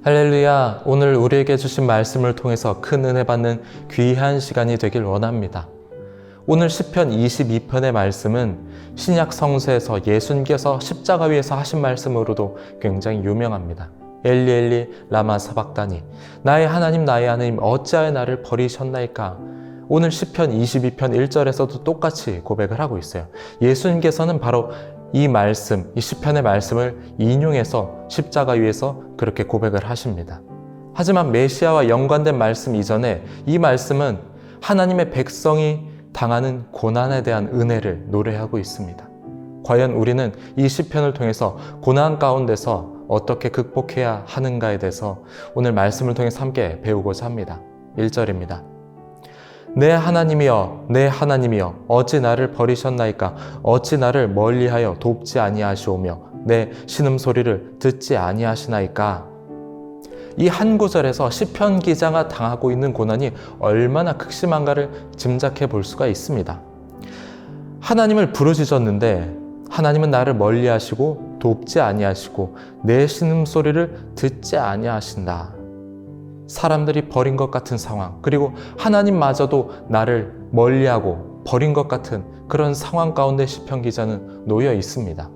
할렐루야, 오늘 우리에게 주신 말씀을 통해서 큰 은혜 받는 귀한 시간이 되길 원합니다. 오늘 시편 22편의 말씀은 신약 성서에서 예수님께서 십자가 위에서 하신 말씀으로도 굉장히 유명합니다. 엘리 엘리 라마 사박다니, 나의 하나님 어찌하여 나를 버리셨나이까. 오늘 시편 22편 1절에서도 똑같이 고백을 하고 있어요. 예수님께서는 바로 이 말씀, 이 시편의 말씀을 인용해서 십자가 위에서 그렇게 고백을 하십니다. 하지만 메시아와 연관된 말씀 이전에 이 말씀은 하나님의 백성이 당하는 고난에 대한 은혜를 노래하고 있습니다. 과연 우리는 이 시편을 통해서 고난 가운데서 어떻게 극복해야 하는가에 대해서 오늘 말씀을 통해서 함께 배우고자 합니다. 1절입니다. 내 하나님이여, 내 하나님이여, 어찌 나를 버리셨나이까? 어찌 나를 멀리하여 돕지 아니하시오며 내 신음소리를 듣지 아니하시나이까? 이 한 구절에서 시편 기자가 당하고 있는 고난이 얼마나 극심한가를 짐작해 볼 수가 있습니다. 하나님을 부르짖었는데 하나님은 나를 멀리하시고 돕지 아니하시고 내 신음소리를 듣지 아니하신다. 사람들이 버린 것 같은 상황, 그리고 하나님마저도 나를 멀리하고 버린 것 같은 그런 상황 가운데 시편 기자는 놓여 있습니다.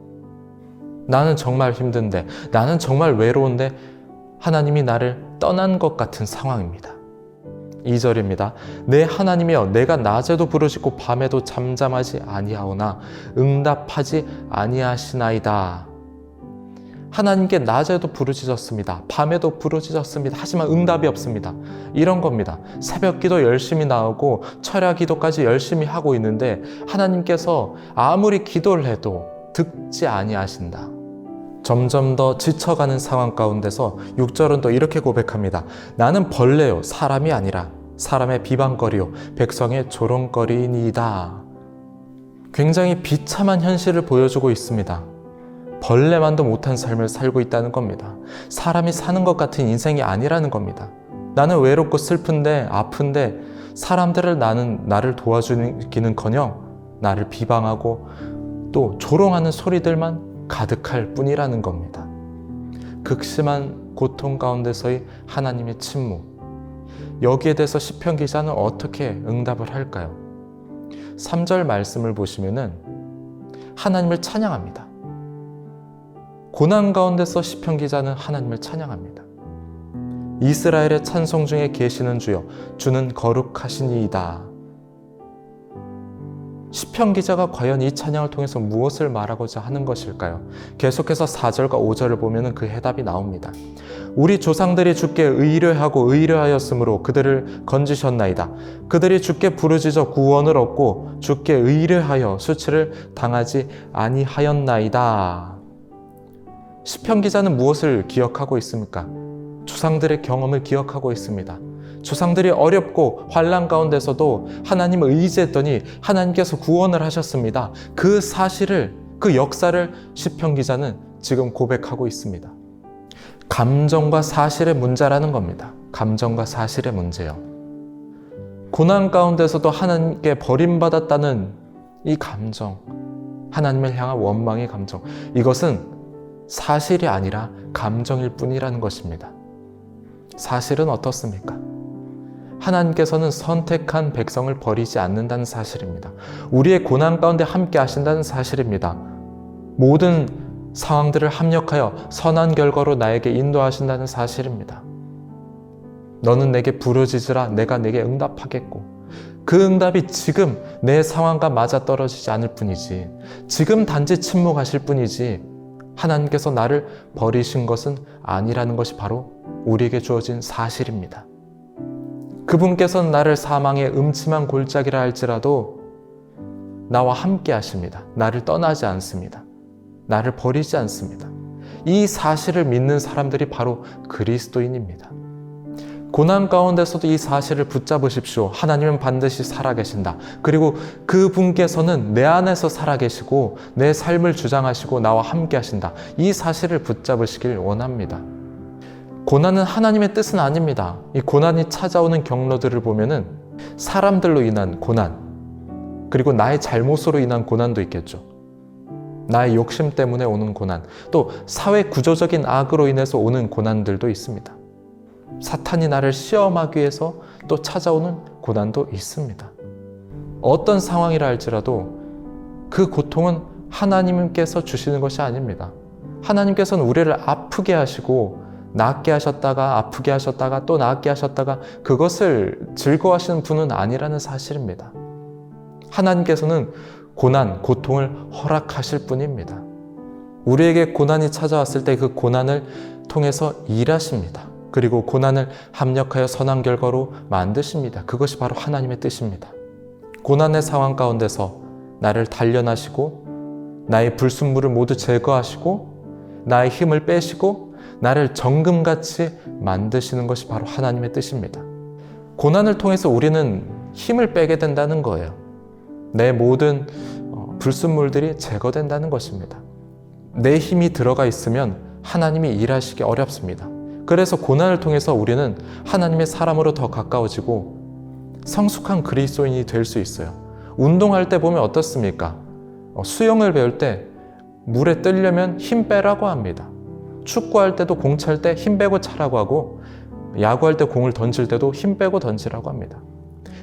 나는 정말 힘든데, 나는 정말 외로운데 하나님이 나를 떠난 것 같은 상황입니다. 2절입니다. 내 하나님이여, 내가 낮에도 부르짖고 밤에도 잠잠하지 아니하오나 응답하지 아니하시나이다. 하나님께 낮에도 부르짖었습니다. 밤에도 부르짖었습니다. 하지만 응답이 없습니다. 이런 겁니다. 새벽 기도 열심히 나오고 철야 기도까지 열심히 하고 있는데 하나님께서 아무리 기도를 해도 듣지 아니하신다. 점점 더 지쳐가는 상황 가운데서 6절은 또 이렇게 고백합니다. 나는 벌레요, 사람이 아니라 사람의 비방거리요, 백성의 조롱거리니이다. 굉장히 비참한 현실을 보여주고 있습니다. 벌레만도 못한 삶을 살고 있다는 겁니다. 사람이 사는 것 같은 인생이 아니라는 겁니다. 나는 외롭고 슬픈데, 아픈데 사람들을 나를 도와주기는커녕 나를 비방하고 또 조롱하는 소리들만 가득할 뿐이라는 겁니다. 극심한 고통 가운데서의 하나님의 침묵. 여기에 대해서 시편 기자는 어떻게 응답을 할까요? 3절 말씀을 보시면은 하나님을 찬양합니다. 고난 가운데서 시편 기자는 하나님을 찬양합니다. 이스라엘의 찬송 중에 계시는 주여, 주는 거룩하시니이다. 시편 기자가 과연 이 찬양을 통해서 무엇을 말하고자 하는 것일까요? 계속해서 4절과 5절을 보면 그 해답이 나옵니다. 우리 조상들이 주께 의뢰하고 의뢰하였으므로 그들을 건지셨나이다. 그들이 주께 부르짖어 구원을 얻고 주께 의뢰하여 수치를 당하지 아니하였나이다. 시편 기자는 무엇을 기억하고 있습니까? 조상들의 경험을 기억하고 있습니다. 조상들이 어렵고 환난 가운데서도 하나님을 의지했더니 하나님께서 구원을 하셨습니다. 그 사실을, 그 역사를 시편 기자는 지금 고백하고 있습니다. 감정과 사실의 문제라는 겁니다. 감정과 사실의 문제요. 고난 가운데서도 하나님께 버림받았다는 이 감정, 하나님을 향한 원망의 감정, 이것은 사실이 아니라 감정일 뿐이라는 것입니다. 사실은 어떻습니까? 하나님께서는 선택한 백성을 버리지 않는다는 사실입니다. 우리의 고난 가운데 함께 하신다는 사실입니다. 모든 상황들을 합력하여 선한 결과로 나에게 인도하신다는 사실입니다. 너는 내게 부르짖으라, 내가 내게 응답하겠고, 그 응답이 지금 내 상황과 맞아떨어지지 않을 뿐이지, 지금 단지 침묵하실 뿐이지 하나님께서 나를 버리신 것은 아니라는 것이 바로 우리에게 주어진 사실입니다. 그분께서는 나를 사망의 음침한 골짜기라 할지라도 나와 함께 하십니다. 나를 떠나지 않습니다. 나를 버리지 않습니다. 이 사실을 믿는 사람들이 바로 그리스도인입니다. 고난 가운데서도 이 사실을 붙잡으십시오. 하나님은 반드시 살아계신다. 그리고 그분께서는 내 안에서 살아계시고 내 삶을 주장하시고 나와 함께 하신다. 이 사실을 붙잡으시길 원합니다. 고난은 하나님의 뜻은 아닙니다. 이 고난이 찾아오는 경로들을 보면은 사람들로 인한 고난, 그리고 나의 잘못으로 인한 고난도 있겠죠. 나의 욕심 때문에 오는 고난, 또 사회 구조적인 악으로 인해서 오는 고난들도 있습니다. 사탄이 나를 시험하기 위해서 또 찾아오는 고난도 있습니다. 어떤 상황이라 할지라도 그 고통은 하나님께서 주시는 것이 아닙니다. 하나님께서는 우리를 아프게 하시고 낫게 하셨다가 아프게 하셨다가 또 낫게 하셨다가 그것을 즐거워하시는 분은 아니라는 사실입니다. 하나님께서는 고난, 고통을 허락하실 뿐입니다. 우리에게 고난이 찾아왔을 때 그 고난을 통해서 일하십니다. 그리고 고난을 합력하여 선한 결과로 만드십니다. 그것이 바로 하나님의 뜻입니다. 고난의 상황 가운데서 나를 단련하시고 나의 불순물을 모두 제거하시고 나의 힘을 빼시고 나를 정금같이 만드시는 것이 바로 하나님의 뜻입니다. 고난을 통해서 우리는 힘을 빼게 된다는 거예요. 내 모든 불순물들이 제거된다는 것입니다. 내 힘이 들어가 있으면 하나님이 일하시기 어렵습니다. 그래서 고난을 통해서 우리는 하나님의 사람으로 더 가까워지고 성숙한 그리스도인이 될 수 있어요. 운동할 때 보면 어떻습니까? 수영을 배울 때 물에 뜨려면 힘 빼라고 합니다. 축구할 때도 공 찰 때 힘 빼고 차라고 하고 야구할 때 공을 던질 때도 힘 빼고 던지라고 합니다.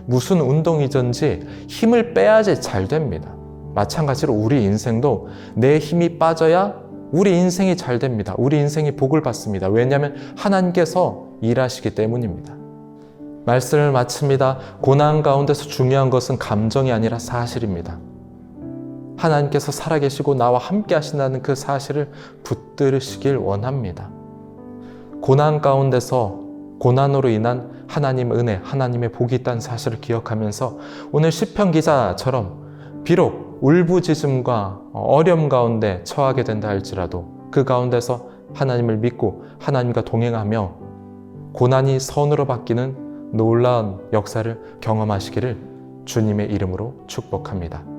무슨 운동이든지 힘을 빼야지 잘 됩니다. 마찬가지로 우리 인생도 내 힘이 빠져야 우리 인생이 잘 됩니다. 우리 인생이 복을 받습니다. 왜냐하면 하나님께서 일하시기 때문입니다. 말씀을 마칩니다. 고난 가운데서 중요한 것은 감정이 아니라 사실입니다. 하나님께서 살아계시고 나와 함께 하신다는 그 사실을 붙들으시길 원합니다. 고난 가운데서 고난으로 인한 하나님 은혜, 하나님의 복이 있다는 사실을 기억하면서 오늘 시편 기자처럼 비록 울부짖음과 어려움 가운데 처하게 된다 할지라도 그 가운데서 하나님을 믿고 하나님과 동행하며 고난이 선으로 바뀌는 놀라운 역사를 경험하시기를 주님의 이름으로 축복합니다.